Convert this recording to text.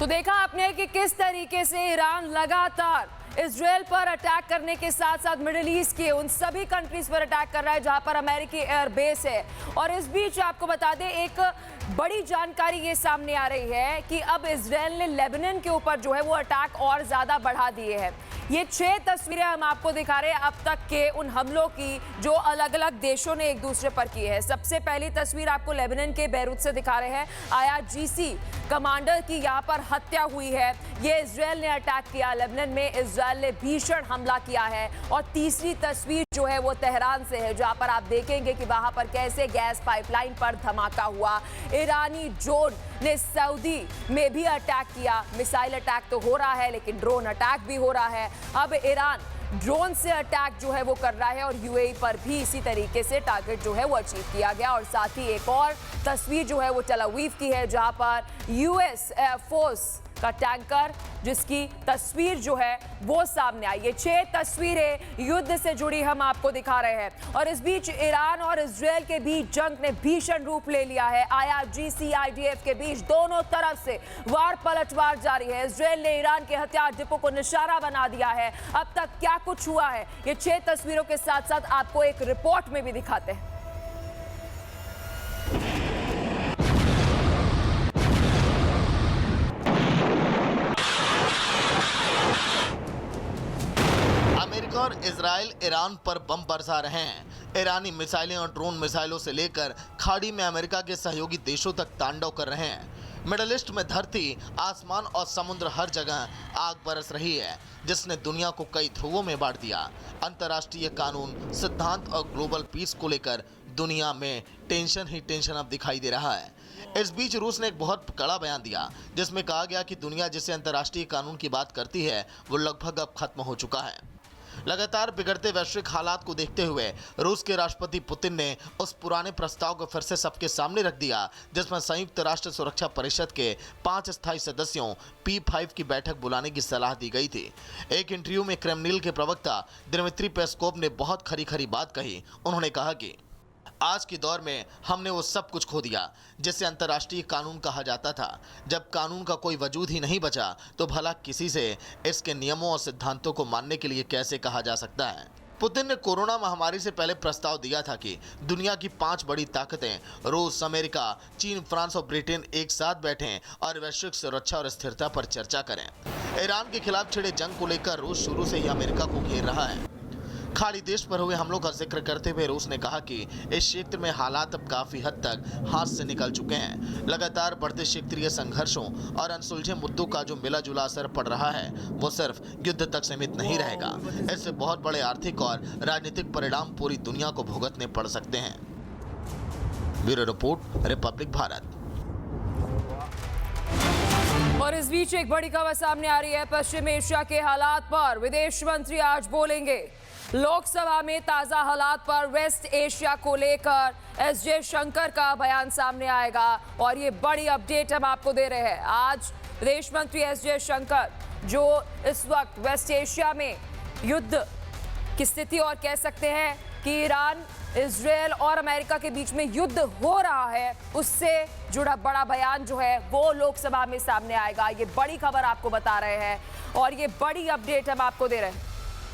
तो देखा आपने कि किस तरीके से ईरान लगातार इजराइल पर अटैक करने के साथ साथ मिडिल ईस्ट के उन सभी कंट्रीज पर अटैक कर रहा है जहां पर अमेरिकी एयर बेस है। और इस बीच आपको बता दें, एक बड़ी जानकारी ये सामने आ रही है कि अब इजराइल ने लेबनान के ऊपर जो है वो अटैक और ज्यादा बढ़ा दिए हैं। ये 6 तस्वीरें हम आपको दिखा रहे हैं अब तक के उन हमलों की जो अलग अलग देशों ने एक दूसरे पर की है। सबसे पहली तस्वीर आपको लेबनान के बैरूत से दिखा रहे हैं। IRGC कमांडर की यहाँ पर हत्या हुई है। ये इजराइल ने अटैक किया, लेबनान में इजराइल ने भीषण हमला किया है। और तीसरी तस्वीर जो है वो तेहरान से है, जहाँ पर आप देखेंगे कि वहां पर कैसे गैस पाइपलाइन पर धमाका हुआ। ईरानी ड्रोन ने सऊदी में भी अटैक किया। मिसाइल अटैक तो हो रहा है लेकिन ड्रोन अटैक भी हो रहा है। अब ईरान ड्रोन से अटैक जो है वो कर रहा है और UAE पर भी इसी तरीके से टारगेट जो है वो अचीव किया गया। और साथ ही एक और तस्वीर जो है वो टेल अवीव की है, जहां पर US एयरफोर्स का टैंकर जिसकी तस्वीर जो है वो सामने आई। ये 6 तस्वीरें युद्ध से जुड़ी हम आपको दिखा रहे हैं। और इस बीच ईरान और इजराइल के बीच जंग ने भीषण रूप ले लिया है। IRGC IDF के बीच दोनों तरफ से वार पलटवार जारी है। इजराइल ने ईरान के हथियार डिपो को निशाना बना दिया है। अब तक क्या कुछ हुआ है ये 6 तस्वीरों के साथ साथ आपको एक रिपोर्ट में भी दिखाते हैं। अमेरिका और इजराइल ईरान पर बम बरसा रहे हैं। ईरानी मिसाइलें और ड्रोन मिसाइलों से लेकर खाड़ी में अमेरिका के सहयोगी देशों तक तांडव कर रहे हैं। मिडल ईस्ट में धरती, आसमान और समुद्र हर जगह आग बरस रही है, जिसने दुनिया को कई ध्रुवों में बांट दिया। अंतर्राष्ट्रीय कानून, सिद्धांत और ग्लोबल पीस को लेकर दुनिया में टेंशन ही टेंशन अब दिखाई दे रहा है। इस बीच रूस ने एक बहुत कड़ा बयान दिया, जिसमें कहा गया कि दुनिया जिसे अंतर्राष्ट्रीय कानून की बात करती है वो लगभग अब खत्म हो चुका है। लगातार बिगड़ते वैश्विक हालात को देखते हुए रूस के राष्ट्रपति पुतिन ने उस पुराने प्रस्ताव को फिर से सबके सामने रख दिया, जिसमें संयुक्त राष्ट्र सुरक्षा परिषद के 5 स्थायी सदस्यों P5 की बैठक बुलाने की सलाह दी गई थी। एक इंटरव्यू में क्रेमलिन के प्रवक्ता दिमित्री पेस्कोव ने बहुत खरी बात कही। उन्होंने कहा कि आज के दौर में हमने वो सब कुछ खो दिया जिसे अंतर्राष्ट्रीय कानून कहा जाता था। जब कानून का कोई वजूद ही नहीं बचा तो भला किसी से इसके नियमों और सिद्धांतों को मानने के लिए कैसे कहा जा सकता है। पुतिन ने कोरोना महामारी से पहले प्रस्ताव दिया था कि दुनिया की 5 बड़ी ताकतें रूस, अमेरिका, चीन, फ्रांस और ब्रिटेन एक साथ बैठें और वैश्विक सुरक्षा और स्थिरता पर चर्चा करें। ईरान के खिलाफ छिड़े जंग को लेकर रूस शुरू से ही अमेरिका को घेर रहा है। खाड़ी देश पर हुए हमलों का जिक्र करते हुए रूस ने कहा कि इस क्षेत्र में हालात अब काफी हद तक हाथ से निकल चुके हैं। लगातार बढ़ते क्षेत्रीय संघर्षों और अनसुलझे मुद्दों का जो मिला जुला असर पड़ रहा है वो सिर्फ युद्ध तक सीमित नहीं रहेगा। इससे बहुत बड़े आर्थिक और राजनीतिक परिणाम पूरी दुनिया को भुगतने पड़ सकते हैं। Bureau report, Republic Bharat. और इस बीच एक बड़ी खबर सामने आ रही है। पश्चिम एशिया के हालात पर विदेश मंत्री आज बोलेंगे। लोकसभा में ताजा हालात पर वेस्ट एशिया को लेकर एस जयशंकर का बयान सामने आएगा और ये बड़ी अपडेट हम आपको दे रहे हैं। आज विदेश मंत्री एस जयशंकर जो इस वक्त वेस्ट एशिया में युद्ध की स्थिति और कह सकते हैं कि ईरान, इजराइल और अमेरिका के बीच में युद्ध हो रहा है, उससे जुड़ा बड़ा बयान जो है वो लोकसभा में सामने आएगा। ये बड़ी खबर आपको बता रहे हैं और ये बड़ी अपडेट हम आपको दे रहे हैं।